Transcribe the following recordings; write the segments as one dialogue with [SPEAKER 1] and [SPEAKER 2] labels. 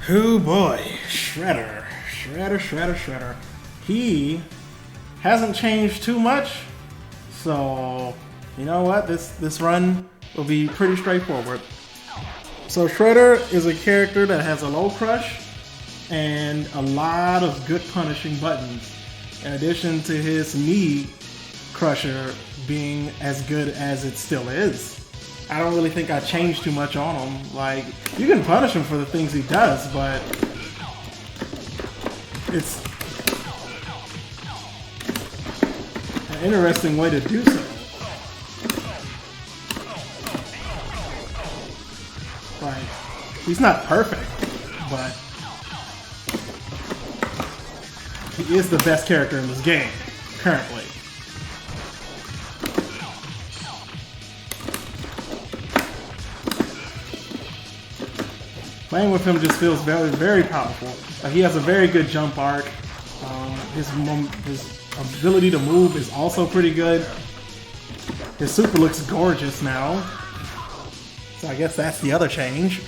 [SPEAKER 1] Oh boy, Shredder. He hasn't changed too much, so you know what? This run will be pretty straightforward. So Shredder is a character that has a low crush and a lot of good punishing buttons, in addition to his knee crusher being as good as it still is. I don't really think I changed too much on him. Like, you can punish him for the things he does, but it's an interesting way to do so. Like, he's not perfect, but he is the best character in this game, currently. Playing with him just feels very, very powerful. He has a very good jump arc. His ability to move is also pretty good. His super looks gorgeous now. So I guess that's the other change.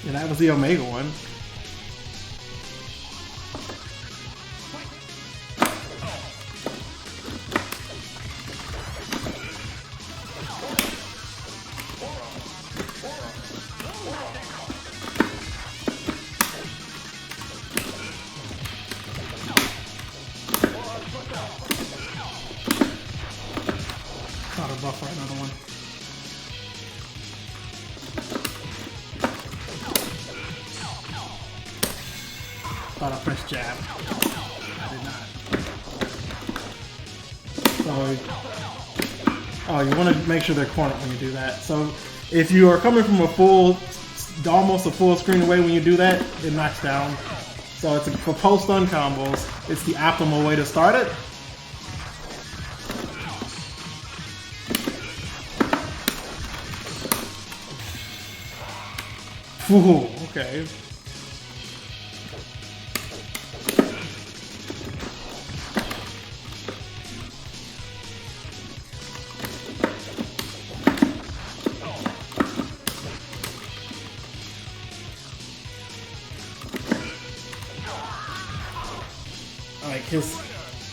[SPEAKER 1] And that was the Omega-1. Not a buff for another one. Thought I pressed jab. I did not. So, oh, you want to make sure they're cornered when you do that. So, if you are coming from almost a full screen away when you do that, it knocks down. So, for post stun combos, it's the optimal way to start it. Ooh, okay.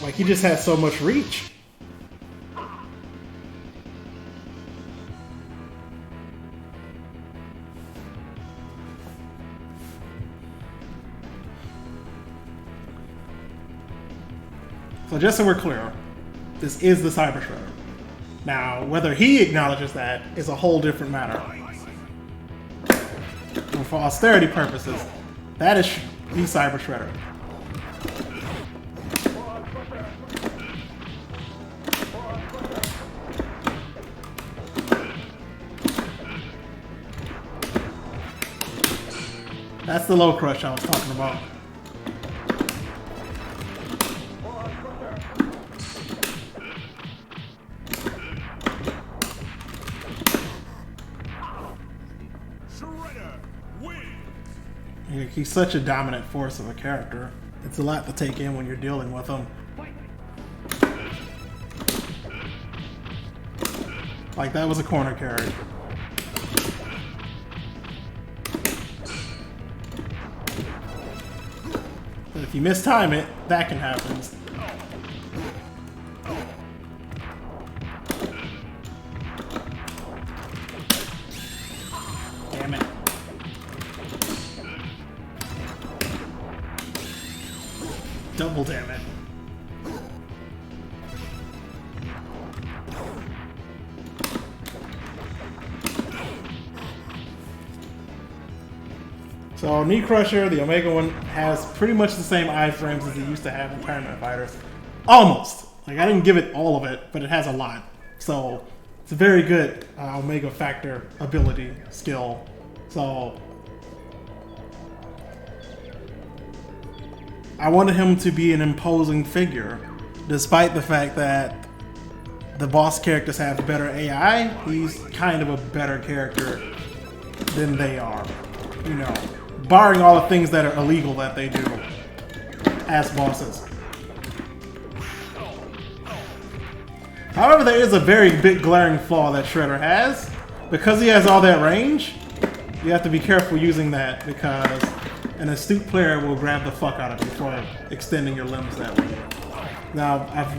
[SPEAKER 1] Like he just has so much reach. So just so we're clear, this is the Cyber Shredder. Now, whether he acknowledges that is a whole different matter. And for austerity purposes, that is the Cyber Shredder. That's the low crush I was talking about. He's such a dominant force of a character. It's a lot to take in when you're dealing with him. Like, that was a corner carry. But if you mistime it, that can happen. Damn it. Double damn it. So Knee Crusher, the Omega-1, has pretty much the same iframes as it used to have in Tournament Fighters. Almost. Like, I didn't give it all of it, but it has a lot. So it's a very good Omega Factor ability skill. So I wanted him to be an imposing figure, despite the fact that the boss characters have better AI. He's kind of a better character than they are, you know, barring all the things that are illegal that they do as bosses. However, there is a very big glaring flaw that Shredder has. Because he has all that range, You have to be careful using that because an astute player will grab the fuck out of you for extending your limbs that way. Now, I've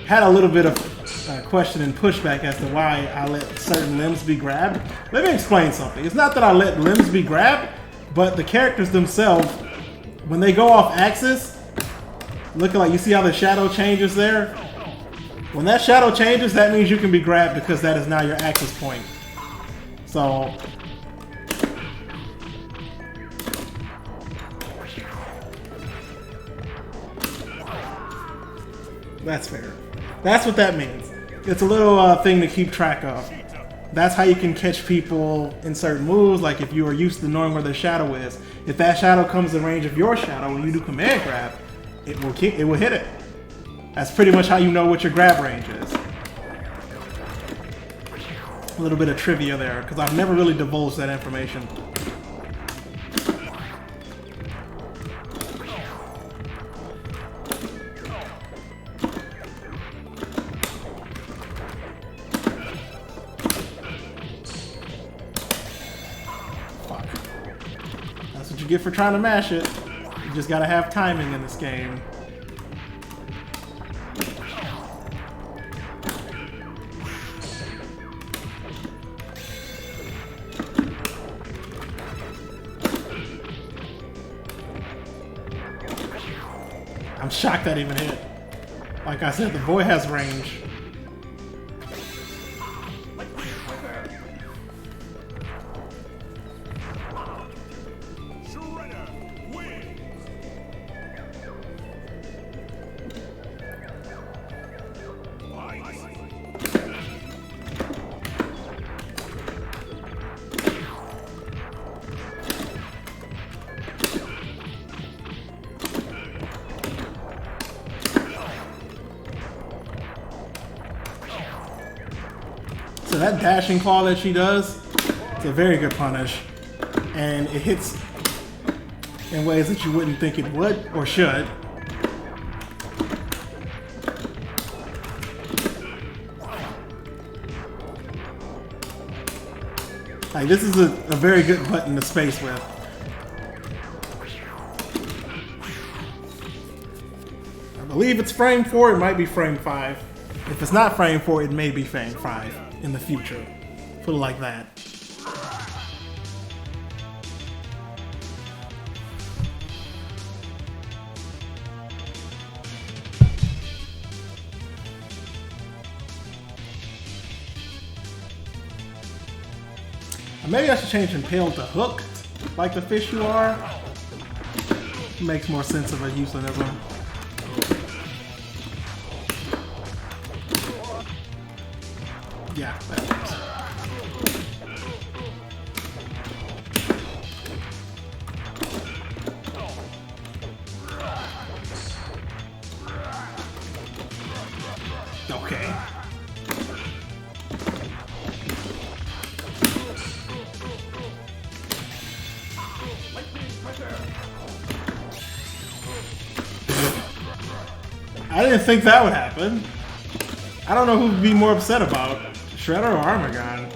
[SPEAKER 1] had a little bit of question and pushback as to why I let certain limbs be grabbed. Let me explain something. It's not that I let limbs be grabbed, but the characters themselves, when they go off axis, looking like, you see how the shadow changes there? When that shadow changes, that means you can be grabbed because that is now your axis point. So, that's fair. That's what that means. It's a little thing to keep track of. That's how you can catch people in certain moves, like if you are used to knowing where the shadow is. If that shadow comes in range of your shadow when you do command grab, it will hit it. That's pretty much how you know what your grab range is. A little bit of trivia there, because I've never really divulged that information. Fuck. That's what you get for trying to mash it. You just gotta have timing in this game. I'm shocked that even hit. Like I said, the boy has range. So that dashing claw that she does, it's a very good punish. And it hits in ways that you wouldn't think it would or should. Like, this is a very good button to space with. I believe it's frame 4, it might be frame 5. If it's not frame 4, it may be frame 5 in the future. Put it like that. Maybe I should change impaled to hooked, like the fish you are. Makes more sense of a euphemism. Yeah, that works. Okay. I didn't think that would happen. I don't know who would be more upset about, Shredder or M.U.G.E.N.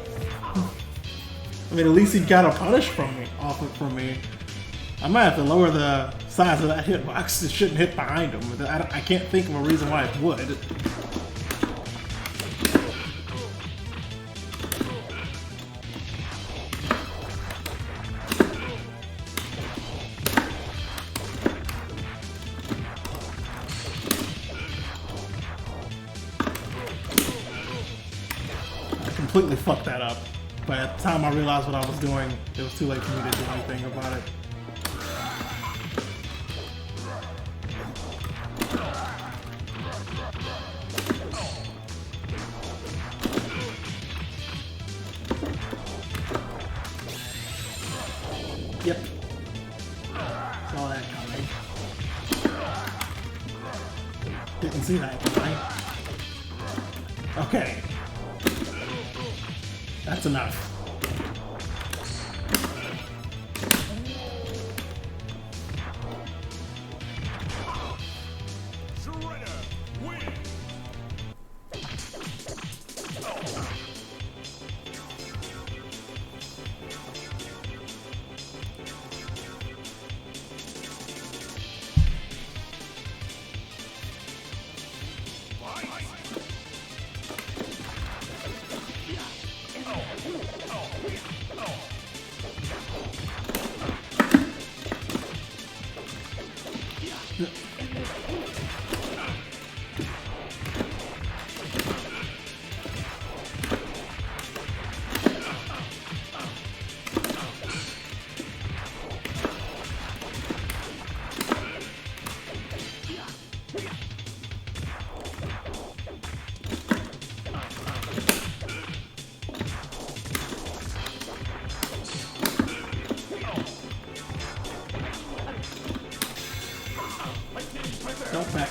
[SPEAKER 1] I mean, at least he got a punish from me, from me. I might have to lower the size of that hitbox. It shouldn't hit behind him. I can't think of a reason why it would. Completely fucked that up. But at the time I realized what I was doing, it was too late for me to do anything about it. Yep. Saw that coming. Didn't see that coming. Okay. That's enough.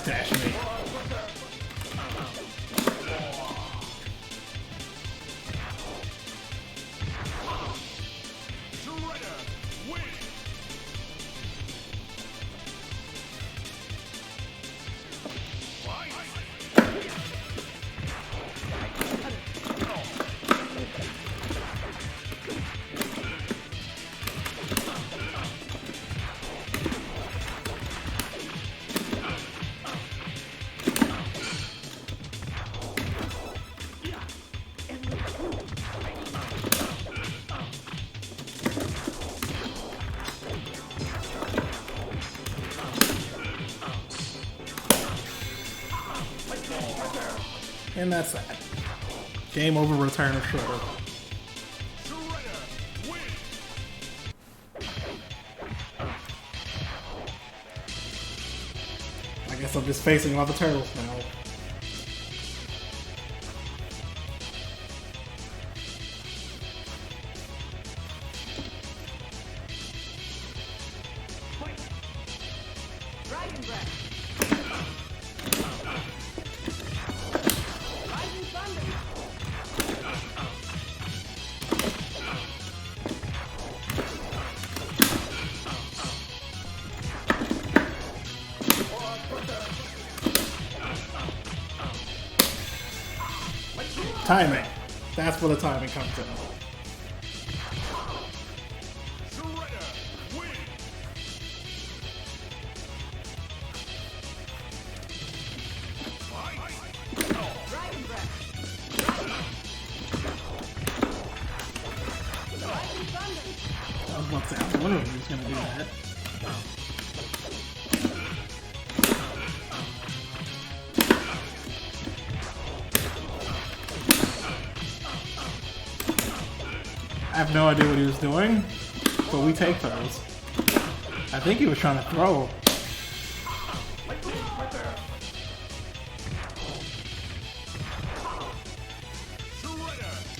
[SPEAKER 1] dash me. And that's that. Game over, return of Shredder. I guess I'm just facing all the turtles now. Timing. That's where the timing comes in. I was about to say, I was wondering if he was going to do that. I have no idea what he was doing, but we take those. I think he was trying to throw.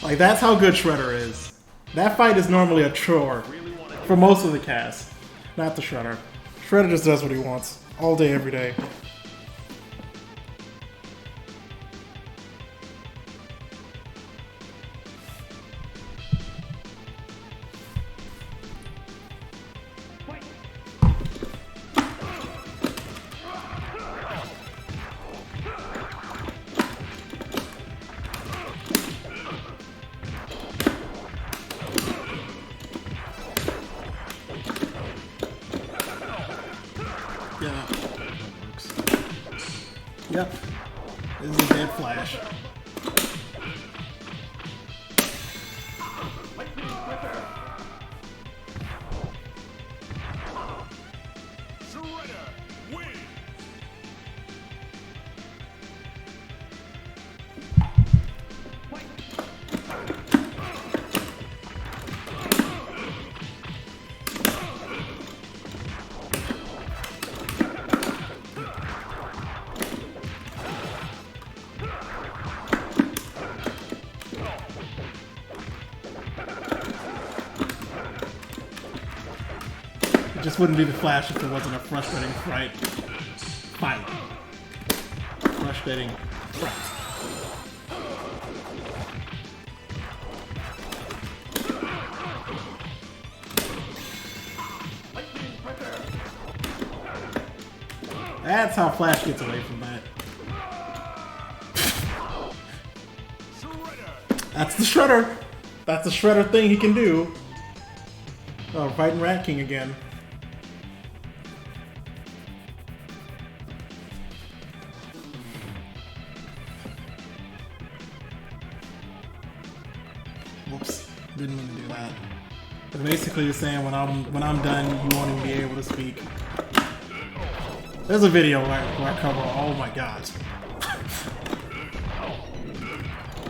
[SPEAKER 1] Like, that's how good Shredder is. That fight is normally a chore for most of the cast, not the Shredder. Shredder just does what he wants, all day, every day. Yeah. Yep. This is a dead Flash. Just wouldn't be the Flash if there wasn't a frustrating fight. Frustrating fight. That's how Flash gets away from that. That's the Shredder. That's the Shredder thing he can do. Oh, fighting Rat King again. Whoops, didn't mean to do that. But basically, you're saying when I'm done, you won't even be able to speak. There's a video where I cover. Oh my god.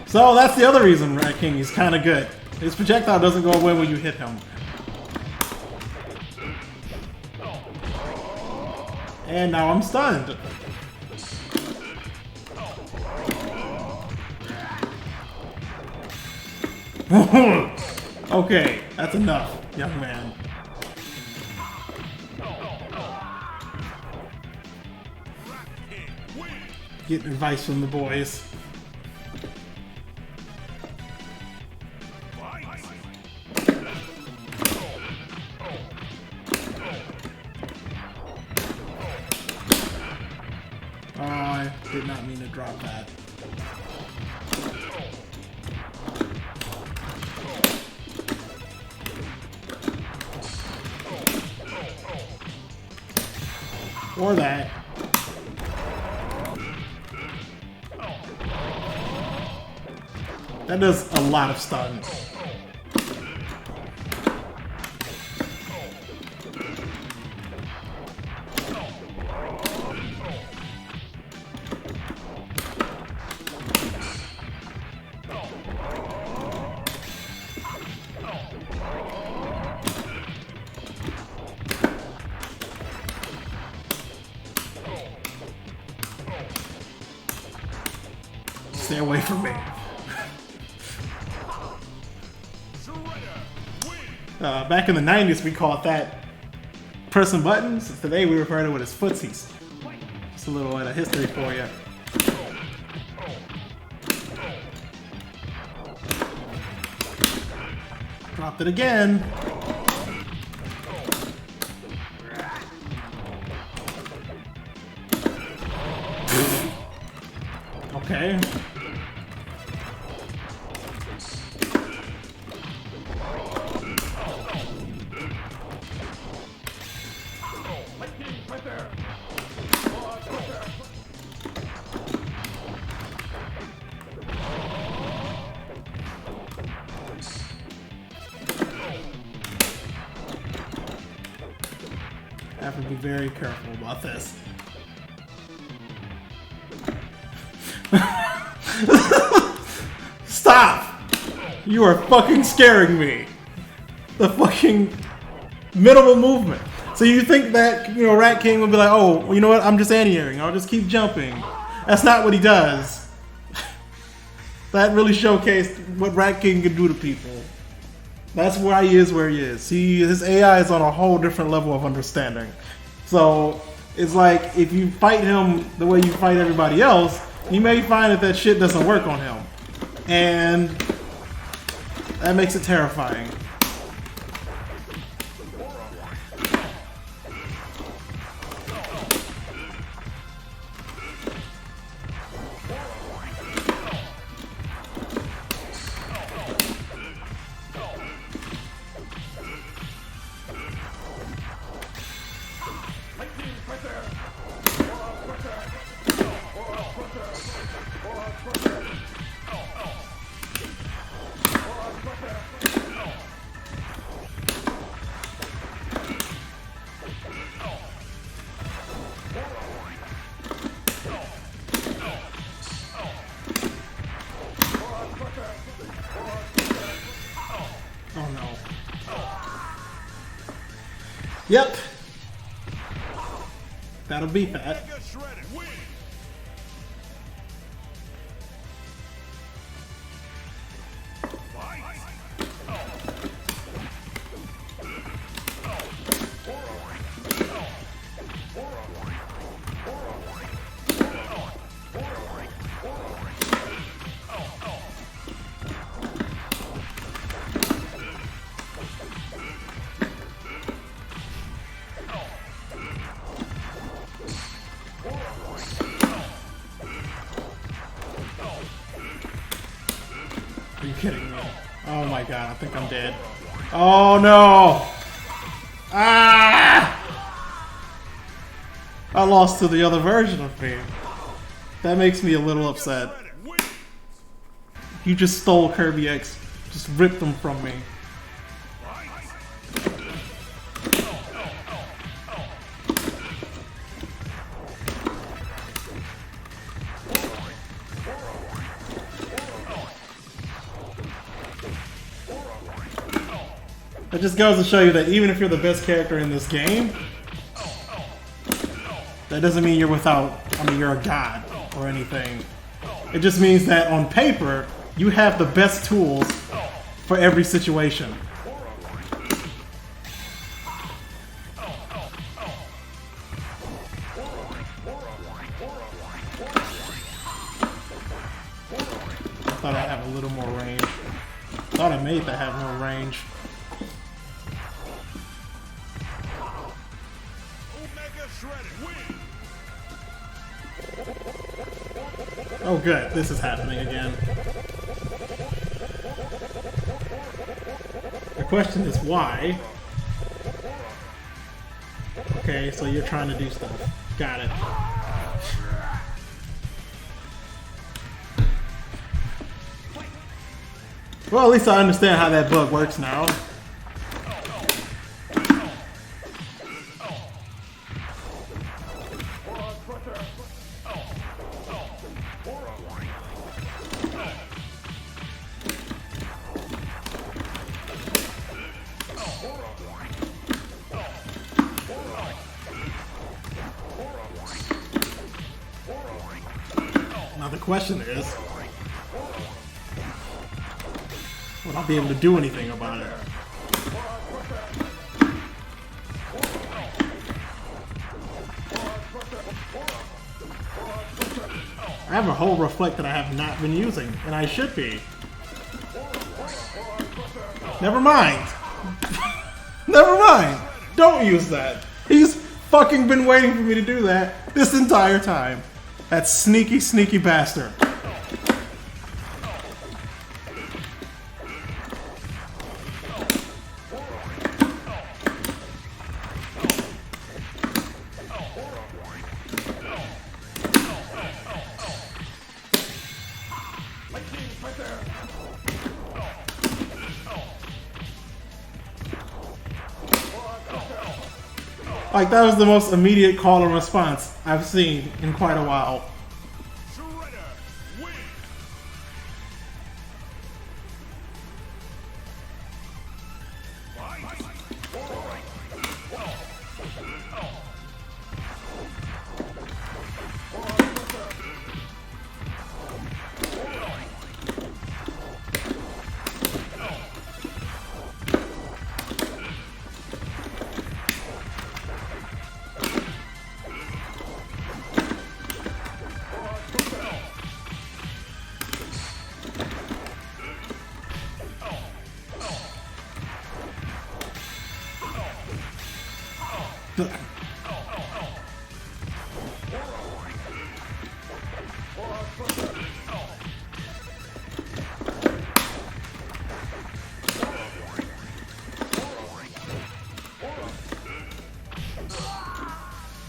[SPEAKER 1] So that's the other reason Rat King is kind of good. His projectile doesn't go away when you hit him. And now I'm stunned. Okay, that's enough, young man. Getting advice from the boys. I did not mean to drop that. Or that. That does a lot of stuns. Stay away from me. Back in the 90s, we called that pressing buttons. Today, we refer to it as footsies. Just a little bit of history for you. Dropped it again. Okay. I have to be very careful about this. Stop! You are fucking scaring me. The fucking minimal movement. So you think that, you know, Rat King will be like, oh, well, you know what? I'm just anti-airing. I'll just keep jumping. That's not what he does. That really showcased what Rat King can do to people. That's why he is where he is. See, his AI is on a whole different level of understanding. So it's like if you fight him the way you fight everybody else, you may find that that shit doesn't work on him. And that makes it terrifying. Oh no. Yep. That'll beat that. Are you kidding me? Oh my god, I think I'm dead. Oh no! Ah! I lost to the other version of me. That makes me a little upset. You just stole Kirby X. Just ripped them from me. It just goes to show you that even if you're the best character in this game, that doesn't mean you're without, I mean, you're a god or anything. It just means that on paper, you have the best tools for every situation. little more range. Thought I made that have no range. Oh good, this is happening again. The question is why? Okay, so you're trying to do stuff. Got it. Well, at least I understand how that bug works now. Now the question is, will I be able to do anything about it? I have a whole reflect that I have not been using, and I should be. Never mind. Never mind. Don't use that. He's fucking been waiting for me to do that this entire time. That sneaky, sneaky bastard. Like, that was the most immediate call and response I've seen in quite a while.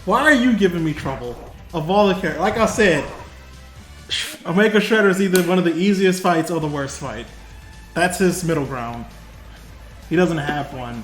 [SPEAKER 1] Why are you giving me trouble? Of all the characters, like I said, Omega Shredder is either one of the easiest fights or the worst fight. That's his middle ground. He doesn't have one.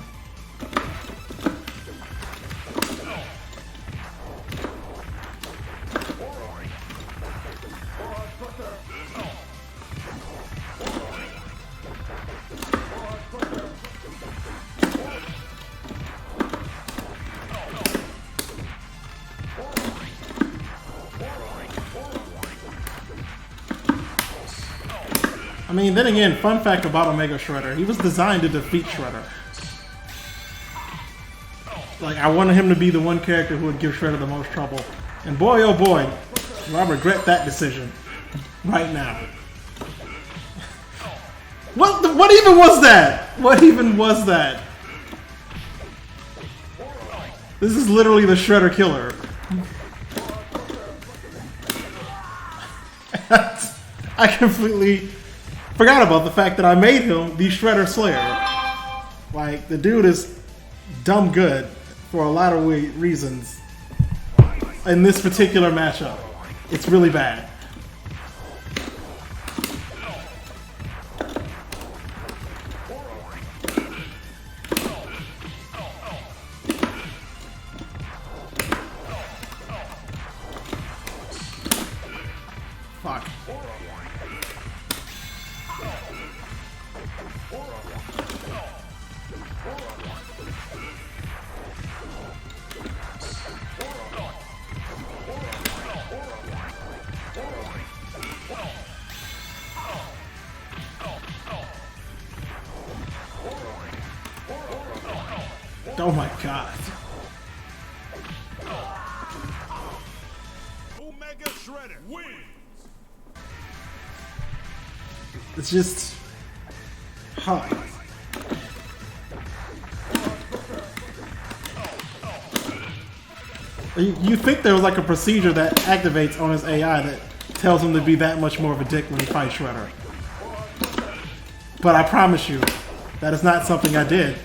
[SPEAKER 1] I mean, then again, fun fact about Omega Shredder, he was designed to defeat Shredder. Like, I wanted him to be the one character who would give Shredder the most trouble. And boy, oh boy, do I regret that decision right now. What even was that? What even was that? This is literally the Shredder killer. I completely forgot about the fact that I made him the Shredder Slayer. Like, the dude is dumb good for a lot of reasons in this particular matchup. It's really bad. Fuck. Oh my god. Omega Shredder wins. It's just... Huh. You think there was like a procedure that activates on his AI that tells him to be that much more of a dick when he fights Shredder. But I promise you, that is not something I did.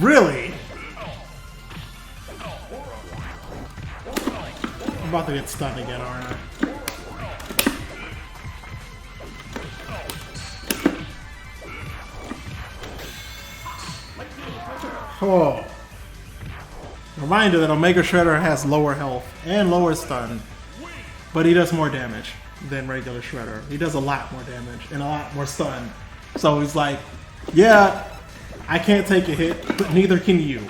[SPEAKER 1] Really? I'm about to get stunned again, aren't I? Oh. Reminder that Omega Shredder has lower health and lower stun, but he does more damage than regular Shredder. He does a lot more damage and a lot more stun. So he's like, yeah, I can't take a hit, but neither can you.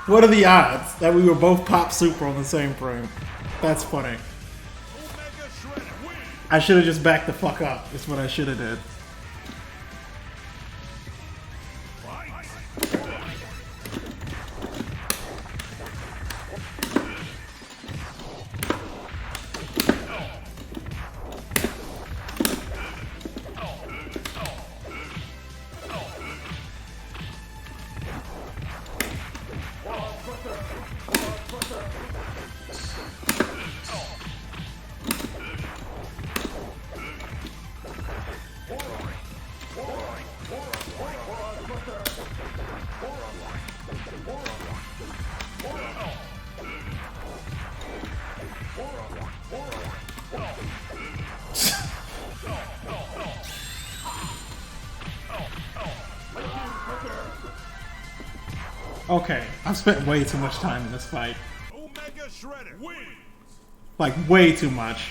[SPEAKER 1] What are the odds that we were both pop super on the same frame? That's funny. I should have just backed the fuck up. That's what I should have did. Okay, I've spent way too much time in this fight.
[SPEAKER 2] Omega Shredder wins.
[SPEAKER 1] Like, way too much.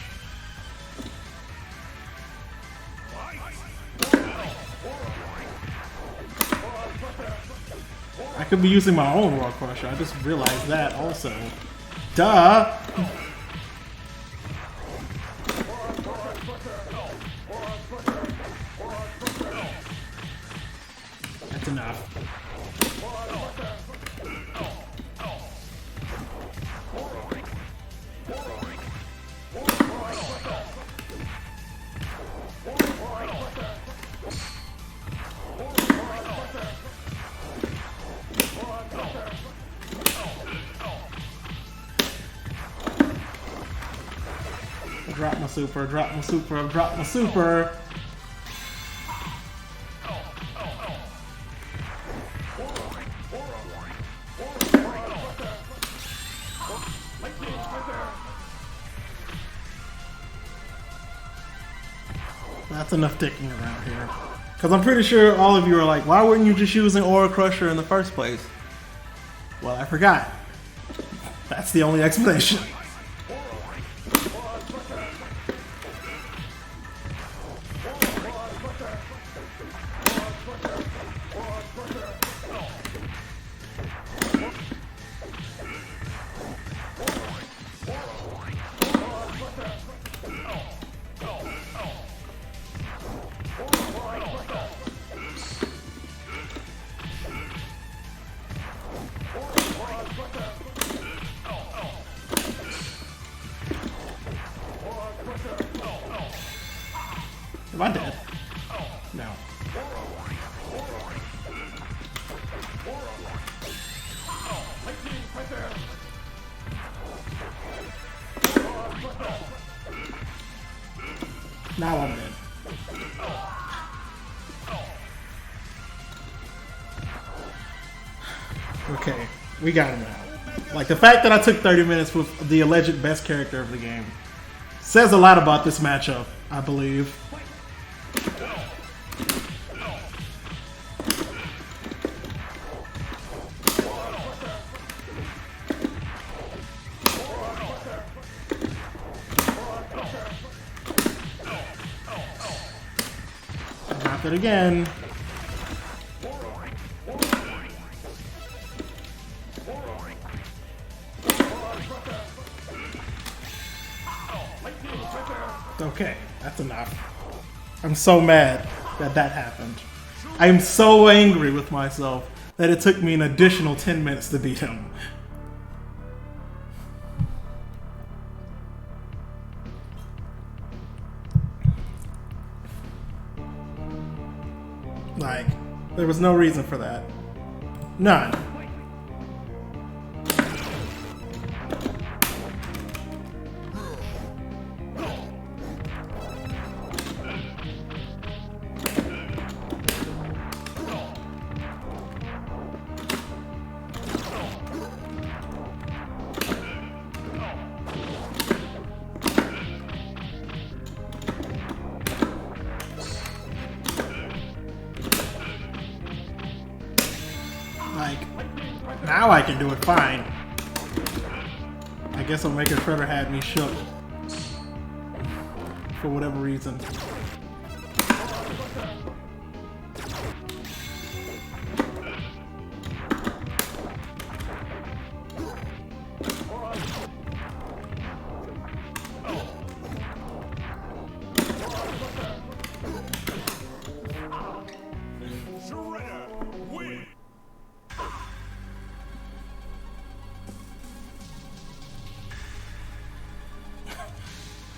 [SPEAKER 1] I could be using my own Roar Crusher, I just realized that also. Duh! That's enough. Drop my super, drop my super, drop my super. That's enough dicking around here. Because I'm pretty sure all of you are like, why weren't you just using Aura Crusher in the first place? Well, I forgot. That's the only explanation. Am I dead? No. Now I'm dead. Okay, we got him now. Like, the fact that I took 30 minutes with the alleged best character of the game says a lot about this matchup, I believe. Drop it again. Okay, that's enough. I'm so mad that that happened. I'm so angry with myself that it took me an additional 10 minutes to beat him. Like, there was no reason for that. None. Like, now I can do it fine. I guess Omega Shredder had me shook. For whatever reason.
[SPEAKER 2] Shredder, win.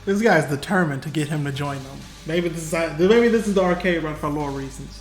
[SPEAKER 1] This guy's determined to get him to join them. Maybe this is the arcade run for lore reasons.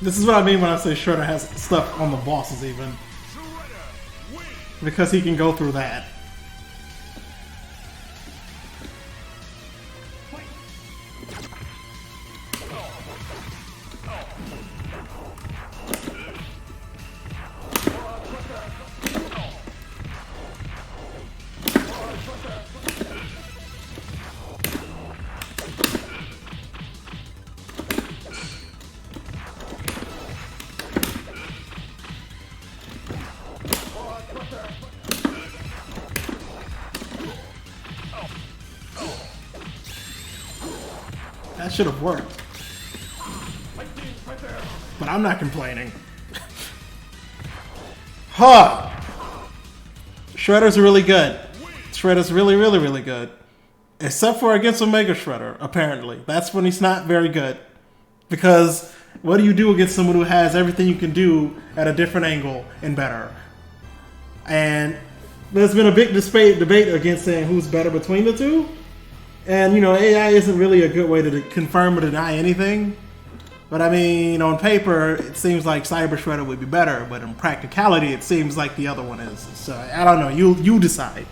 [SPEAKER 1] This is what I mean when I say Shredder has stuff on the bosses even.
[SPEAKER 2] Shredder, win.
[SPEAKER 1] Because he can go through that. That should have worked. But I'm not complaining. Huh! Shredder's really good. Shredder's really, really, really good. Except for against Omega Shredder, apparently. That's when he's not very good. Because what do you do against someone who has everything you can do at a different angle and better? And there's been a big debate against saying who's better between the two. And, you know, AI isn't really a good way to confirm or deny anything. But, I mean, on paper, it seems like Cyber Shredder would be better. But in practicality, it seems like the other one is. So, I don't know. You decide.